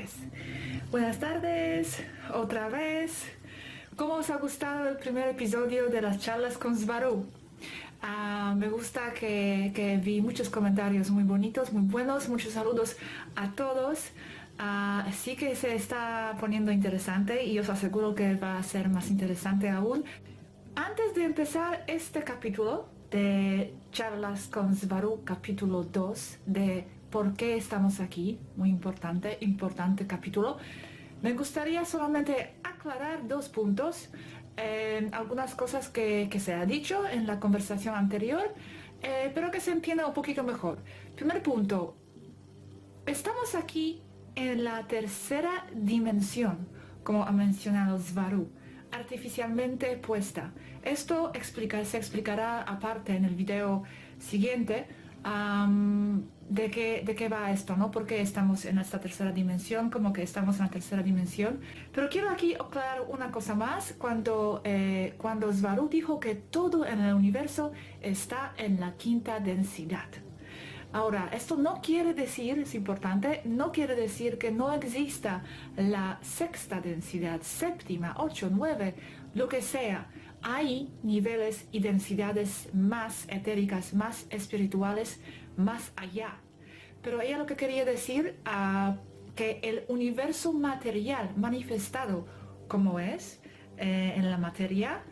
tardes. Buenas tardes, otra vez. ¿Cómo os ha gustado el primer episodio de las charlas con Svaru? Me gusta que vi muchos comentarios muy bonitos, muy buenos, muchos saludos a todos. Sí que se está poniendo interesante y os aseguro que va a ser más interesante aún. Antes de empezar este capítulo de charlas con Svaru, capítulo 2 de ¿por qué estamos aquí? Muy importante capítulo. Me gustaría solamente aclarar dos puntos, algunas cosas que se ha dicho en la conversación anterior, pero que se entienda un poquito mejor. Primer punto, estamos aquí en la tercera dimensión, como ha mencionado Svaru, artificialmente puesta. Esto se explicará aparte en el video siguiente. ¿De qué va esto, ¿no? ¿Por qué estamos en esta tercera dimensión? Como que estamos en la tercera dimensión. Pero quiero aquí aclarar una cosa más. Cuando Svaru dijo que todo en el universo está en la quinta densidad. Ahora, esto no quiere decir, es importante, no quiere decir que no exista la sexta densidad, séptima, 8, 9, lo que sea. Hay niveles y densidades más etéricas, más espirituales, más allá. Pero ella lo que quería decir, que el universo material manifestado como es en la materia,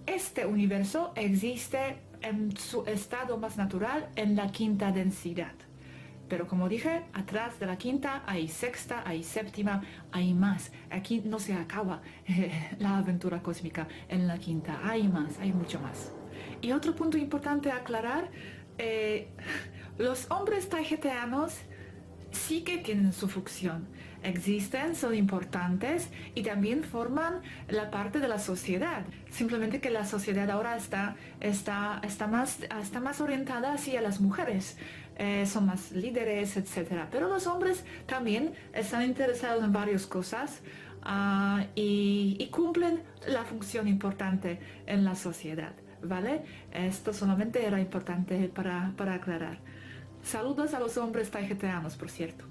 este universo existe en su estado más natural en la quinta densidad. Pero como dije, atrás de la quinta hay sexta, hay séptima, hay más. Aquí no se acaba la aventura cósmica en la quinta. Hay más, hay mucho más. Y otro punto importante a aclarar, los hombres taijetianos sí que tienen su función. Existen, son importantes y también forman la parte de la sociedad. Simplemente que la sociedad ahora está más orientada hacia las mujeres. Son más líderes, etc. Pero los hombres también están interesados en varias cosas y cumplen la función importante en la sociedad. ¿Vale? Esto solamente era importante para aclarar. Saludos a los hombres taijetianos, por cierto.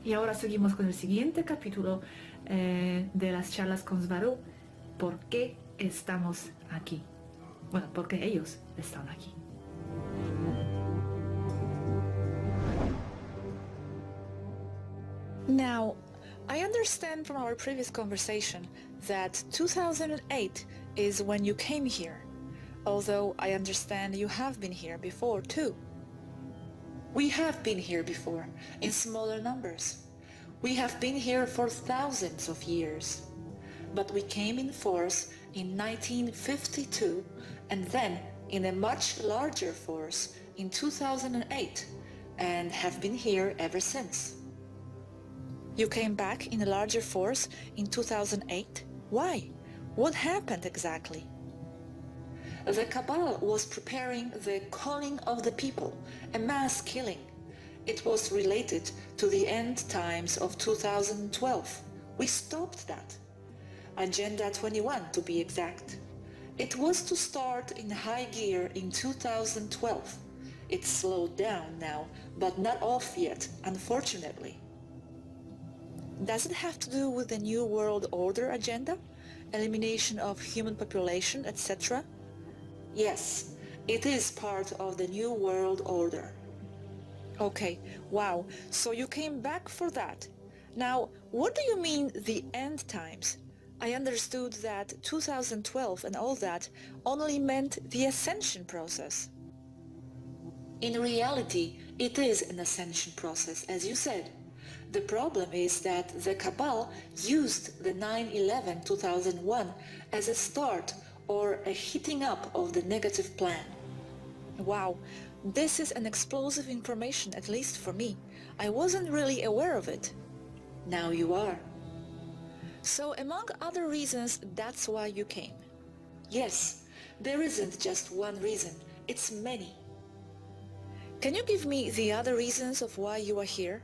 Y ahora seguimos con el siguiente capítulo de las charlas con Svaru. ¿Por qué estamos aquí? Bueno, porque ellos están aquí. Now, I understand from our previous conversation that 2008 is when you came here, although I understand you have been here before too. We have been here before, in smaller numbers. We have been here for thousands of years. But we came in force in 1952 and then in a much larger force in 2008 and have been here ever since. You came back in a larger force in 2008? Why? What happened exactly? The Cabal was preparing the calling of the people, a mass killing. It was related to the end times of 2012. We stopped that. Agenda 21 to be exact. It was to start in high gear in 2012. It's slowed down now, but not off yet, unfortunately. Does it have to do with the New World Order agenda? Elimination of human population, etc.? Yes, it is part of the New World Order. Okay, wow, so you came back for that. Now, what do you mean the end times? I understood that 2012 and all that only meant the ascension process. In reality, it is an ascension process, as you said. The problem is that the Cabal used the 9/11/2001 as a start or a heating up of the negative plan. Wow, this is an explosive information, at least for me. I wasn't really aware of it. Now you are. So among other reasons, that's why you came. Yes, there isn't just one reason, it's many. Can you give me the other reasons of why you are here?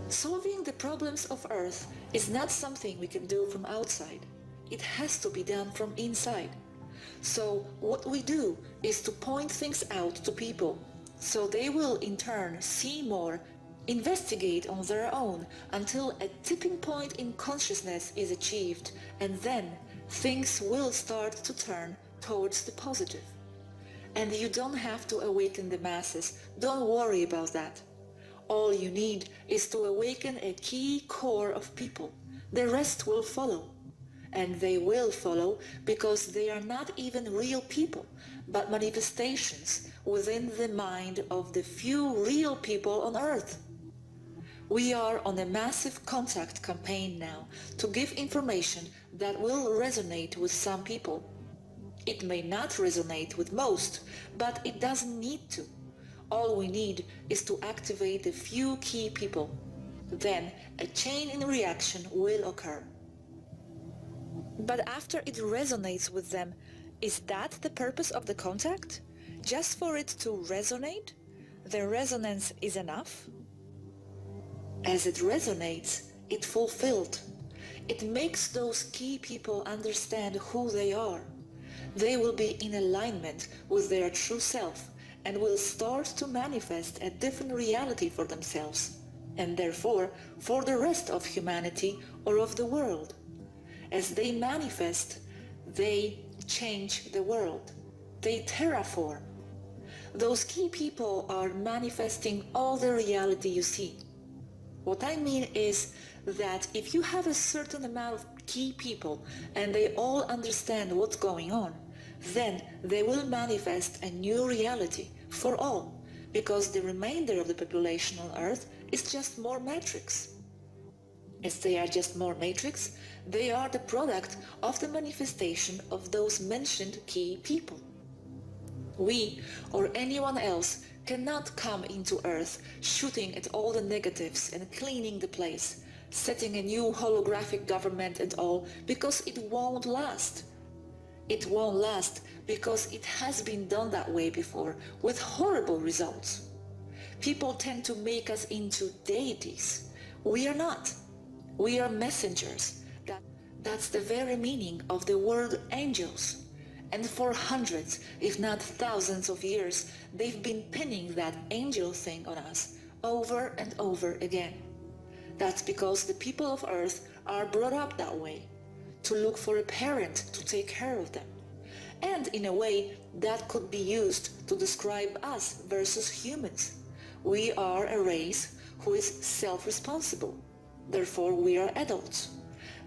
Solving the problems of Earth is not something we can do from outside. It has to be done from inside. So what we do is to point things out to people, so they will in turn see more, investigate on their own until a tipping point in consciousness is achieved, and then things will start to turn towards the positive. And you don't have to awaken the masses, don't worry about that. All you need is to awaken a key core of people. The rest will follow. And they will follow because they are not even real people, but manifestations within the mind of the few real people on earth. We are on a massive contact campaign now to give information that will resonate with some people. It may not resonate with most, but it doesn't need to. All we need is to activate a few key people. Then a chain in reaction will occur. But after it resonates with them, is that the purpose of the contact? Just for it to resonate? The resonance is enough? As it resonates, it fulfilled. It makes those key people understand who they are. They will be in alignment with their true self and will start to manifest a different reality for themselves, and therefore for the rest of humanity or of the world. As they manifest, they change the world. They terraform. Those key people are manifesting all the reality you see. What I mean is that if you have a certain amount of key people and they all understand what's going on, then they will manifest a new reality for all, because the remainder of the population on Earth is just more matrix. As they are just more matrix, they are the product of the manifestation of those mentioned key people. We, or anyone else, cannot come into Earth shooting at all the negatives and cleaning the place, setting a new holographic government and all, because it won't last. It won't last because it has been done that way before, with horrible results. People tend to make us into deities. We are not. We are messengers. That's the very meaning of the word angels. And for hundreds, if not thousands of years, they've been pinning that angel thing on us over and over again. That's because the people of Earth are brought up that way, to look for a parent to take care of them. And in a way, that could be used to describe us versus humans. We are a race who is self-responsible. Therefore, we are adults.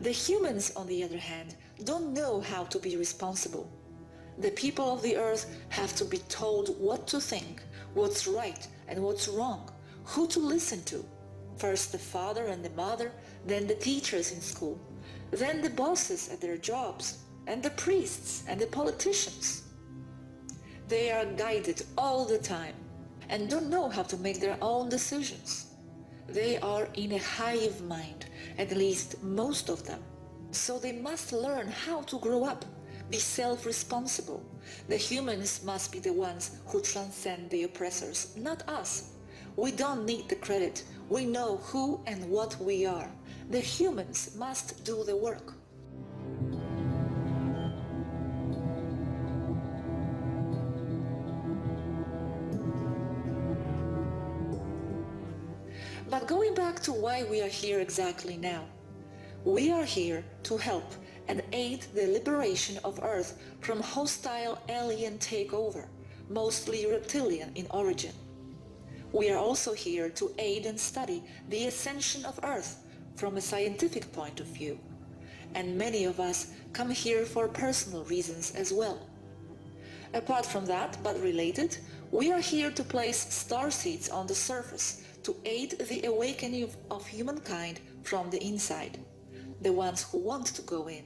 The humans, on the other hand, don't know how to be responsible. The people of the earth have to be told what to think, what's right and what's wrong, who to listen to. First the father and the mother, then the teachers in school, then the bosses at their jobs, and the priests and the politicians. They are guided all the time and don't know how to make their own decisions. They are in a hive mind, at least most of them. So they must learn how to grow up, be self-responsible. The humans must be the ones who transcend the oppressors, not us. We don't need the credit. We know who and what we are. The humans must do the work. But going back to why we are here exactly now, we are here to help and aid the liberation of Earth from hostile alien takeover, mostly reptilian in origin. We are also here to aid and study the ascension of Earth from a scientific point of view. And many of us come here for personal reasons as well. Apart from that, but related, we are here to place starseeds on the surface to aid the awakening of humankind from the inside, the ones who want to go in,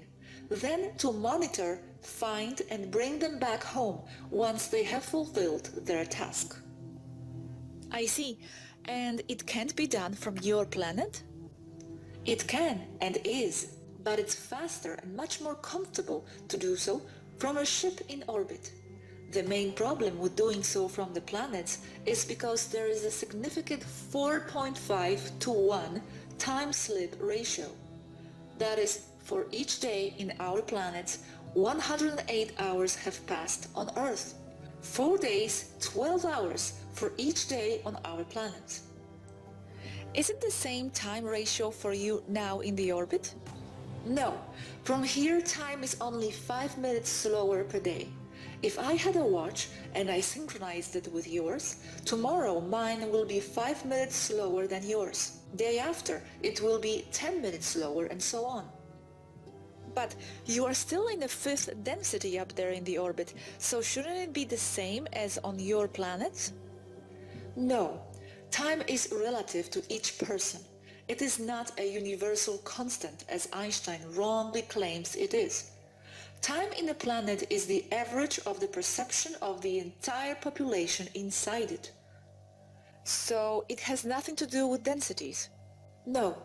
then to monitor, find and bring them back home once they have fulfilled their task. I see. And it can't be done from your planet? It can and is, but it's faster and much more comfortable to do so from a ship in orbit. The main problem with doing so from the planets is because there is a significant 4.5 to 1 time-slip ratio. That is, for each day in our planets, 108 hours have passed on Earth. 4 days, 12 hours for each day on our planet. Is it the same time ratio for you now in the orbit? No, from here time is only 5 minutes slower per day. If I had a watch and I synchronized it with yours, tomorrow mine will be 5 minutes slower than yours. Day after it will be 10 minutes slower, and so on. But you are still in the fifth density up there in the orbit, so shouldn't it be the same as on your planet? No, time is relative to each person. It is not a universal constant as Einstein wrongly claims it is. Time in a planet is the average of the perception of the entire population inside it. So it has nothing to do with densities? No,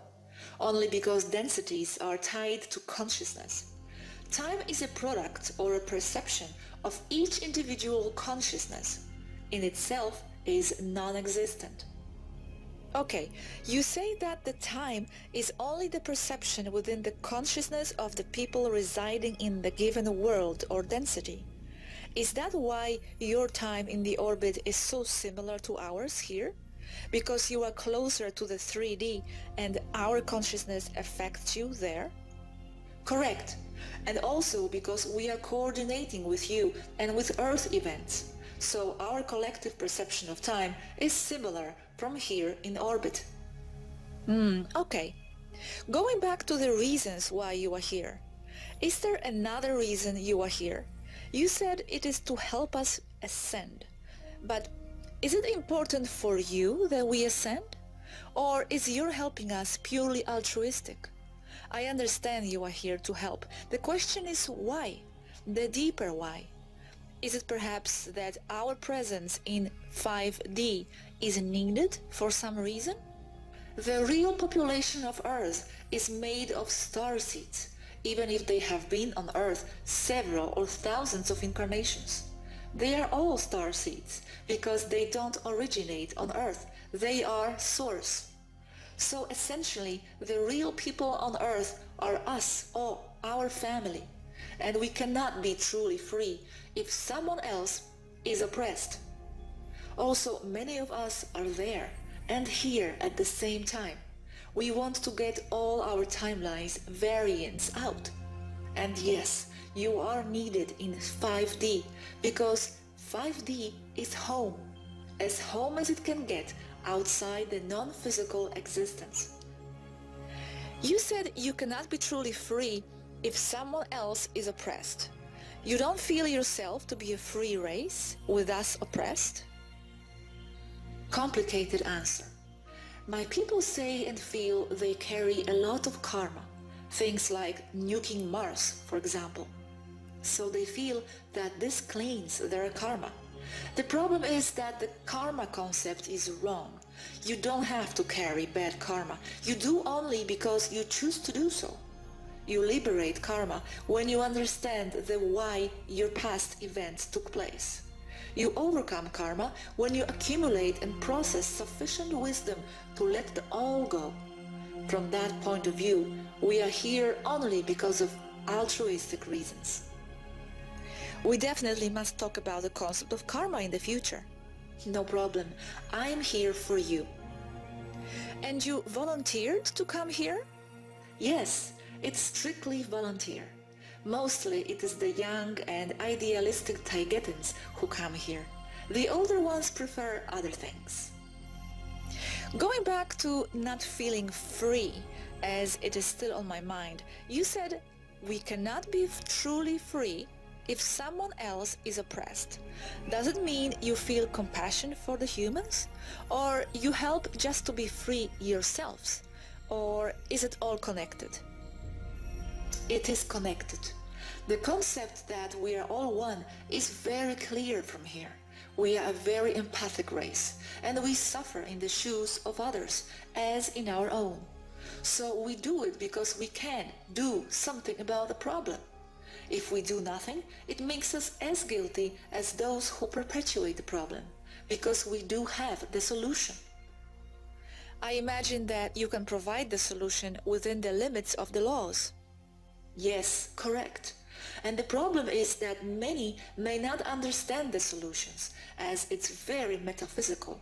only because densities are tied to consciousness. Time is a product or a perception of each individual consciousness. In itself is non-existent. Okay, you say that the time is only the perception within the consciousness of the people residing in the given world or density. Is that why your time in the orbit is so similar to ours here? Because you are closer to the 3D and our consciousness affects you there? Correct. And also because we are coordinating with you and with Earth events. So our collective perception of time is similar from here in orbit. Okay. Going back to the reasons why you are here. Is there another reason you are here? You said it is to help us ascend. But is it important for you that we ascend? Or is your helping us purely altruistic? I understand you are here to help. The question is why? The deeper why. Is it perhaps that our presence in 5D is needed for some reason? The real population of Earth is made of star seeds, even if they have been on Earth several or thousands of incarnations. They are all star seeds because they don't originate on Earth, they are source. So essentially, the real people on Earth are us, all, our family, and we cannot be truly free if someone else is oppressed. Also, many of us are there and here at the same time. We want to get all our timelines variants out. And yes, you are needed in 5D because 5D is home as it can get outside the non-physical existence. You said you cannot be truly free if someone else is oppressed. You don't feel yourself to be a free race with us oppressed? Complicated answer. My people say and feel they carry a lot of karma, things like nuking Mars, for example. So they feel that this cleans their karma. The problem is that the karma concept is wrong. You don't have to carry bad karma. You do only because you choose to do so. You liberate karma when you understand the why your past events took place. You overcome karma when you accumulate and process sufficient wisdom to let it all go. From that point of view, we are here only because of altruistic reasons. We definitely must talk about the concept of karma in the future. No problem. I'm here for you. And you volunteered to come here? Yes, it's strictly volunteer. Mostly it is the young and idealistic Taigetans who come here. The older ones prefer other things. Going back to not feeling free, as it is still on my mind, you said we cannot be truly free if someone else is oppressed. Does it mean you feel compassion for the humans? Or you help just to be free yourselves? Or is it all connected? It is connected. The concept that we are all one is very clear from here. We are a very empathic race, and we suffer in the shoes of others as in our own. So we do it because we can do something about the problem. If we do nothing, it makes us as guilty as those who perpetuate the problem, because we do have the solution. I imagine that you can provide the solution within the limits of the laws. Yes, correct. And the problem is that many may not understand the solutions, as it's very metaphysical.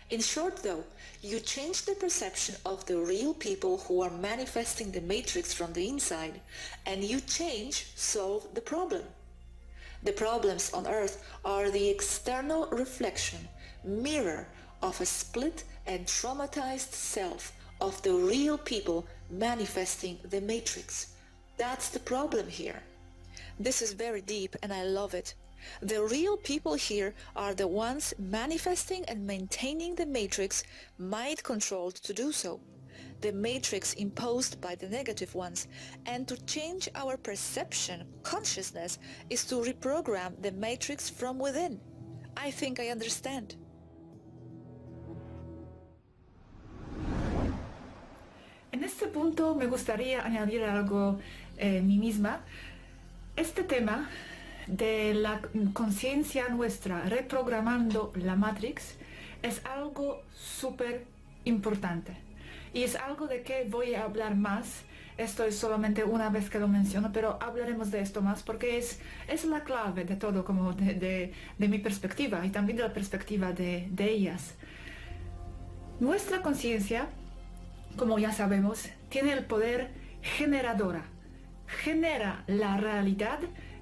In short, though, you change the perception of the real people who are manifesting the matrix from the inside, and you solve the problem. The problems on earth are the external reflection, mirror of a split and traumatized self of the real people manifesting the matrix. That's the problem here. This is very deep and I love it. The real people here are the ones manifesting and maintaining the matrix, mind-controlled to do so. The matrix imposed by the negative ones, and to change our perception, consciousness, is to reprogram the matrix from within. I think I understand. En este punto me gustaría añadir algo mí misma. Este tema de la conciencia nuestra reprogramando la Matrix es algo súper importante y es algo de que voy a hablar más. Esto es solamente una vez que lo menciono, pero hablaremos de esto más porque es la clave de todo, como de mi perspectiva y también de la perspectiva de ellas. Nuestra conciencia, como ya sabemos, tiene el poder generadora. Genera la realidad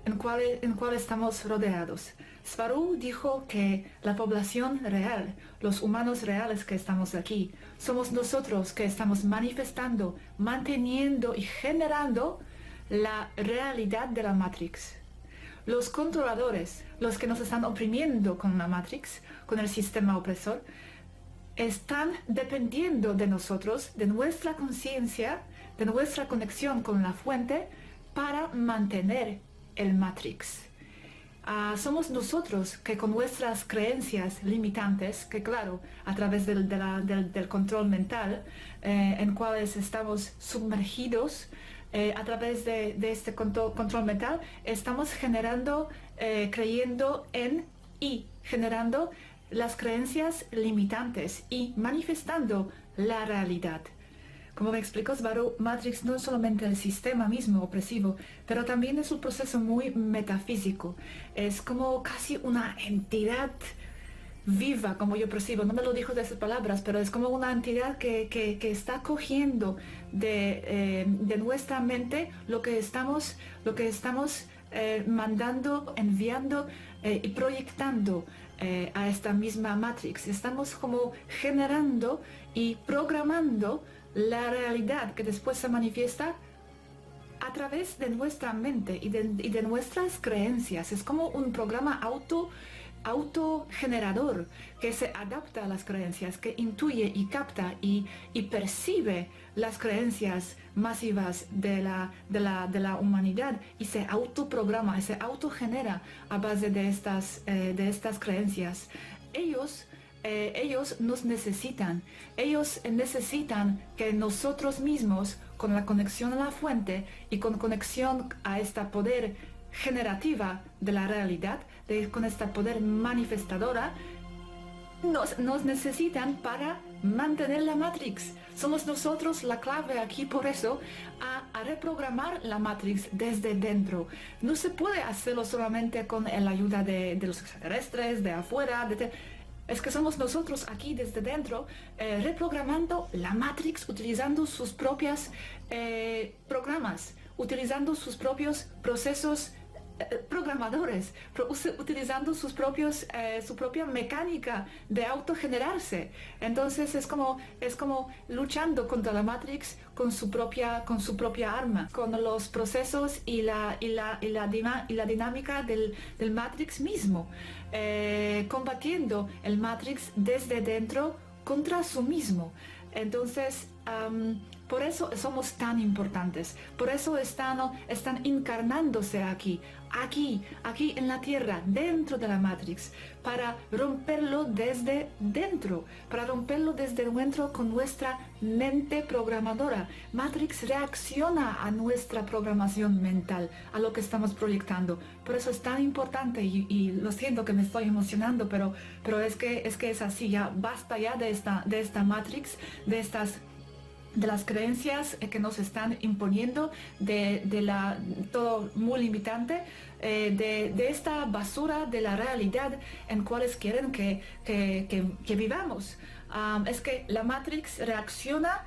en cual estamos rodeados. Svaru dijo que la población real, los humanos reales que estamos aquí, somos nosotros que estamos manifestando, manteniendo y generando la realidad de la Matrix. Los controladores, los que nos están oprimiendo con la Matrix, con el sistema opresor, están dependiendo de nosotros, de nuestra conciencia, de nuestra conexión con la fuente para mantener el Matrix. Somos nosotros que con nuestras creencias limitantes, que claro, a través del control mental, en cuales estamos sumergidos, a través de este control mental, estamos generando, creyendo en y generando las creencias limitantes y manifestando la realidad. Como me explicó Svaru, Matrix no es solamente el sistema mismo opresivo, pero también es un proceso muy metafísico. Es como casi una entidad viva, como yo percibo. No me lo dijo de esas palabras, pero es como una entidad que está cogiendo de nuestra mente lo que estamos mandando, enviando y proyectando a esta misma Matrix. Estamos como generando y programando la realidad que después se manifiesta a través de nuestra mente y de nuestras creencias. Es como un programa autogenerador que se adapta a las creencias, que intuye y capta y percibe las creencias masivas de la humanidad y se autoprograma, se autogenera a base de estas creencias. Ellos nos necesitan. Ellos necesitan que nosotros mismos, con la conexión a la fuente y con conexión a esta poder generativa de la realidad, con esta poder manifestadora, nos necesitan para mantener la Matrix. Somos nosotros la clave aquí, por eso, a reprogramar la Matrix desde dentro. No se puede hacerlo solamente con la ayuda de los extraterrestres, de afuera, es que somos nosotros aquí desde dentro reprogramando la Matrix, utilizando sus propios programas, utilizando sus propios procesos programadores, utilizando su propia mecánica de autogenerarse. Entonces es como luchando contra la Matrix con su propia arma, con los procesos y la dinámica del Matrix mismo, combatiendo el Matrix desde dentro contra su mismo. Entonces, por eso somos tan importantes, por eso están encarnándose aquí en la Tierra, dentro de la Matrix, para romperlo desde dentro, con nuestra mente programadora. Matrix reacciona a nuestra programación mental, a lo que estamos proyectando. Por eso es tan importante y lo siento que me estoy emocionando, pero es que es así. Ya basta ya de esta Matrix, de las creencias que nos están imponiendo, todo muy limitante, de esta basura de la realidad en cuales quieren que vivamos. es que la Matrix reacciona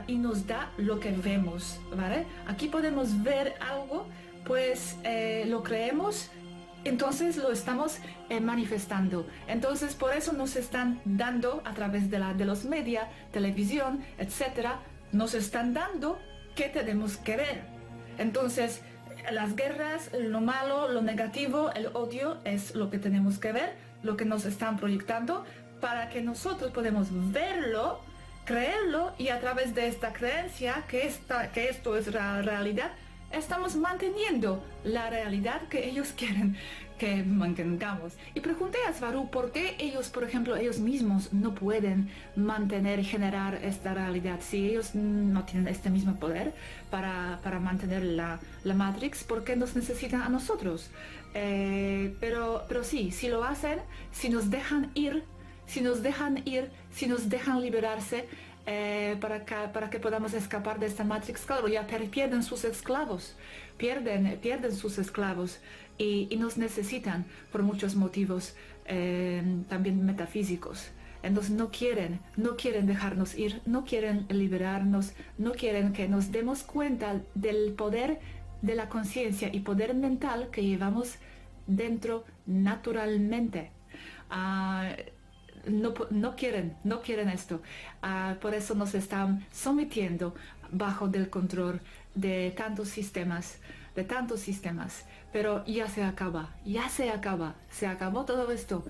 y nos da lo que vemos, ¿vale? Aquí podemos ver algo, pues lo creemos, entonces lo estamos manifestando. Entonces por eso nos están dando a través de los medios, televisión, etcétera, nos están dando que tenemos que ver. Entonces las guerras, lo malo, lo negativo, el odio es lo que tenemos que ver, lo que nos están proyectando para que nosotros podamos verlo, creerlo y a través de esta creencia que esto es la realidad, estamos manteniendo la realidad que ellos quieren que mantengamos. Y pregunté a Svaru por qué ellos, por ejemplo, ellos mismos no pueden mantener y generar esta realidad. Si ellos no tienen este mismo poder para mantener la Matrix, ¿por qué nos necesitan a nosotros? Pero sí, si lo hacen, si nos dejan ir, si nos dejan liberarse, para que podamos escapar de esta Matrix, claro, ya pierden sus esclavos, pierden sus esclavos y nos necesitan por muchos motivos, también metafísicos. Entonces no quieren dejarnos ir, no quieren liberarnos, no quieren que nos demos cuenta del poder de la conciencia y poder mental que llevamos dentro naturalmente. No quieren esto. Por eso nos están sometiendo bajo del control de tantos sistemas. Pero ya se acabó todo esto.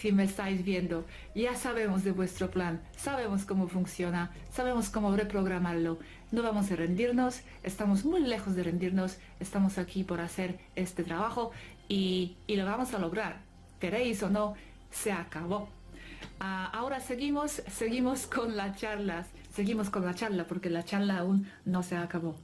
Si me estáis viendo, ya sabemos de vuestro plan, sabemos cómo funciona, sabemos cómo reprogramarlo. No vamos a rendirnos, estamos muy lejos de rendirnos, estamos aquí por hacer este trabajo y lo vamos a lograr. Queréis o no, se acabó. Ahora seguimos con las charlas, porque la charla aún no se acabó.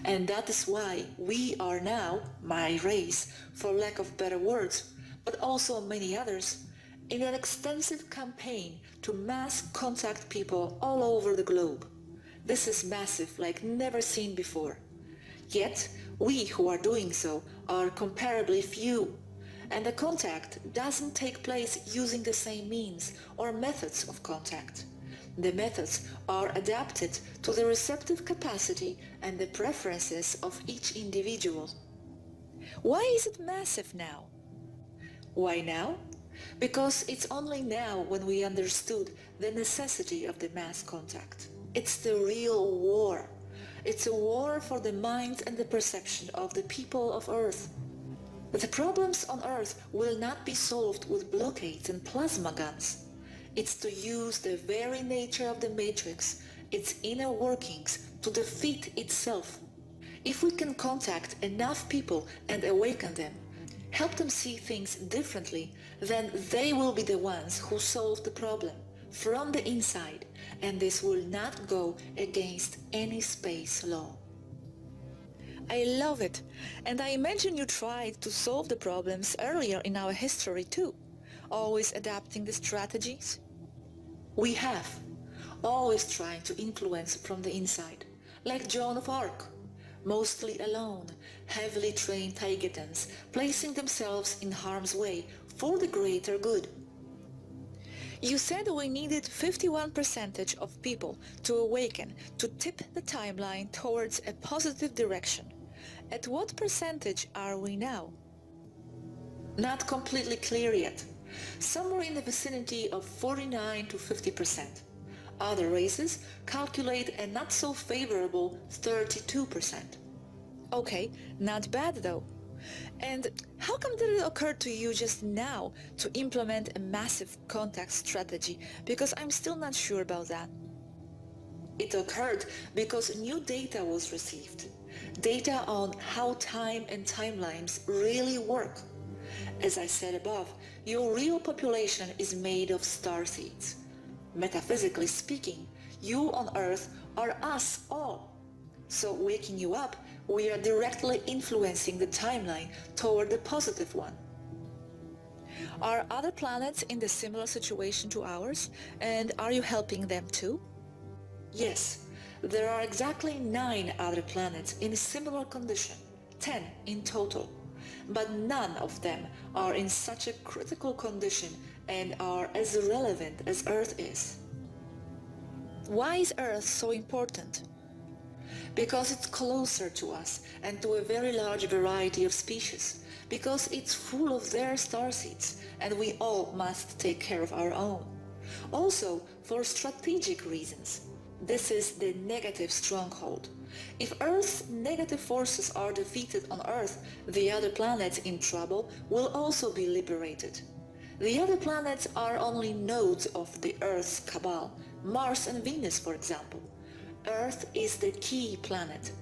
And that is why we are now, my race, for lack of better words, but also many others, in an extensive campaign to mass contact people all over the globe. This is massive, like never seen before. Yet, we who are doing so are comparably few, and the contact doesn't take place using the same means or methods of contact. The methods are adapted to the receptive capacity and the preferences of each individual. Why is it massive now? Why now? Because it's only now when we understood the necessity of the mass contact. It's the real war. It's a war for the mind and the perception of the people of Earth. The problems on Earth will not be solved with blockades and plasma guns. It's to use the very nature of the matrix, its inner workings, to defeat itself. If we can contact enough people and awaken them, help them see things differently, then they will be the ones who solve the problem from the inside, and this will not go against any space law. I love it, and I imagine you tried to solve the problems earlier in our history too, always adapting the strategies. We have, always trying to influence from the inside, like Joan of Arc, mostly alone, heavily trained Taigetans, placing themselves in harm's way for the greater good. You said we needed 51% of people to awaken, to tip the timeline towards a positive direction. At what percentage are we now? Not completely clear yet. Somewhere in the vicinity of 49 to 50%. Other races calculate a not so favorable 32%. Okay, not bad though. And how come did it occur to you just now to implement a massive contact strategy? Because I'm still not sure about that. It occurred because new data was received. Data on how time and timelines really work. As I said above, your real population is made of starseeds. Metaphysically speaking, you on Earth are us all. So waking you up, we are directly influencing the timeline toward the positive one. Are other planets in the similar situation to ours, and are you helping them too? Yes, there are exactly 9 other planets in a similar condition, 10 in total. but none of them are in such a critical condition and are as relevant as Earth is. Why is Earth so important? Because it's closer to us and to a very large variety of species, because it's full of their starseeds and we all must take care of our own. Also, for strategic reasons. This is the negative stronghold. If Earth's negative forces are defeated on Earth, the other planets in trouble will also be liberated. The other planets are only nodes of the Earth's cabal, Mars and Venus, for example. Earth is the key planet.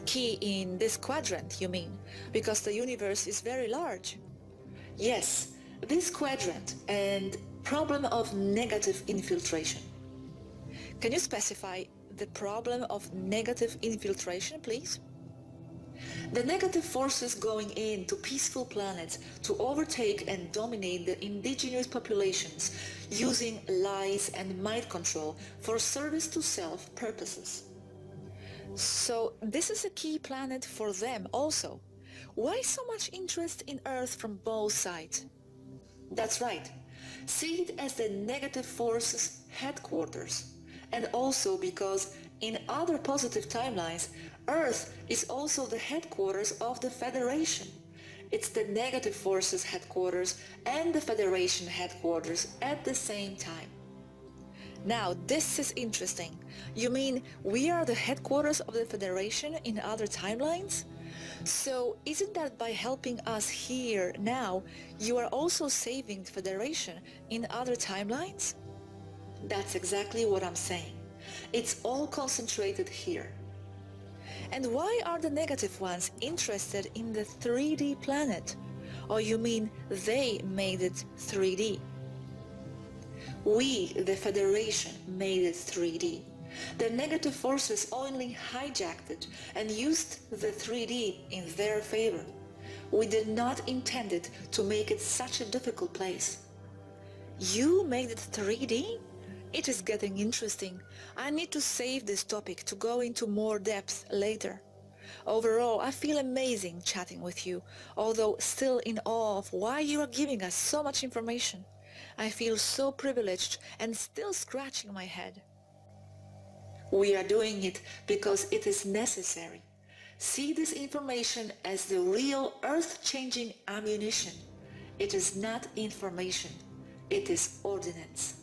Key in this quadrant, you mean? Because the universe is very large. Yes, this quadrant and problem of negative infiltration. Can you specify the problem of negative infiltration, please? The negative forces going into peaceful planets to overtake and dominate the indigenous populations using lies and mind control for service to self purposes. So this is a key planet for them also. Why so much interest in Earth from both sides? That's right. See it as the negative forces headquarters. And also because in other positive timelines, Earth is also the headquarters of the Federation. It's the negative forces headquarters and the Federation headquarters at the same time. Now this is interesting. You mean we are the headquarters of the Federation in other timelines? So isn't that by helping us here now, you are also saving the Federation in other timelines? That's exactly what I'm saying. It's all concentrated here. And why are the negative ones interested in the 3D planet? Or you mean they made it 3D? We, the Federation, made it 3D. The negative forces only hijacked it and used the 3D in their favor. We did not intend it to make it such a difficult place. You made it 3D? It is getting interesting. I need to save this topic to go into more depth later. Overall, I feel amazing chatting with you, although still in awe of why you are giving us so much information. I feel so privileged and still scratching my head. We are doing it because it is necessary. See this information as the real earth-changing ammunition. It is not information. It is ordinance.